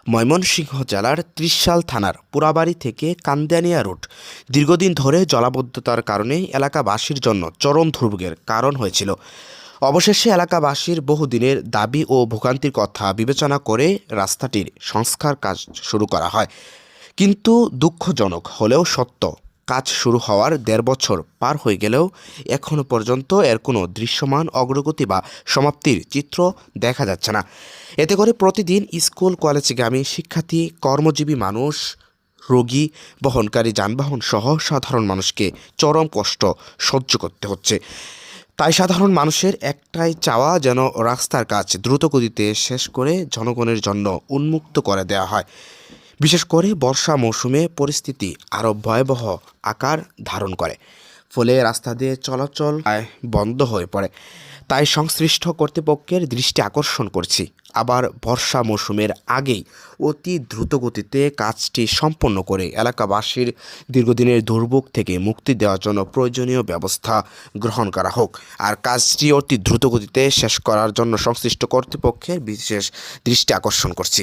ময়মনসিংহ জেলার ত্রিশাল থানার পোড়াবাড়ি থেকে কান্দানিয়া রুট দীর্ঘদিন ধরে জলাবদ্ধতার কারণে এলাকাবাসীর জন্য চরম দুর্ভোগের কারণ হয়েছিল। অবশেষে এলাকাবাসীর বহুদিনের দাবি ও ভোগান্তির কথা বিবেচনা করে রাস্তাটির সংস্কার কাজ শুরু করা হয়। কিন্তু দুঃখজনক হলেও সত্য, কাজ শুরু হওয়ার ১.৫ বছর পার হয়ে গেলেও এখনও পর্যন্ত এর কোনো দৃশ্যমান অগ্রগতি বা সমাপ্তির চিত্র দেখা যাচ্ছে না। এতে করে প্রতিদিন স্কুল কলেজগামী শিক্ষার্থী, কর্মজীবী মানুষ, রোগী বহনকারী যানবাহন সহ সাধারণ মানুষকে চরম কষ্ট সহ্য করতে হচ্ছে। তাই সাধারণ মানুষের একটাই চাওয়া, যেন রাস্তার কাজ দ্রুতগতিতে শেষ করে জনগণের জন্য উন্মুক্ত করে দেওয়া হয়। বিশেষ করে বর্ষা মৌসুমে পরিস্থিতি আরও ভয়াবহ আকার ধারণ করে, ফলে রাস্তা দিয়ে চলাচল বন্ধ হয়ে পড়ে। তাই সংশ্লিষ্ট কর্তৃপক্ষের দৃষ্টি আকর্ষণ করছি, আবার বর্ষা মৌসুমের আগেই অতি দ্রুতগতিতে কাজটি সম্পন্ন করে এলাকাবাসীর দীর্ঘদিনের দুর্ভোগ থেকে মুক্তি দেওয়ার জন্য প্রয়োজনীয় ব্যবস্থা গ্রহণ করা হোক। আর কাজটি অতি দ্রুতগতিতে শেষ করার জন্য সংশ্লিষ্ট কর্তৃপক্ষের বিশেষ দৃষ্টি আকর্ষণ করছি।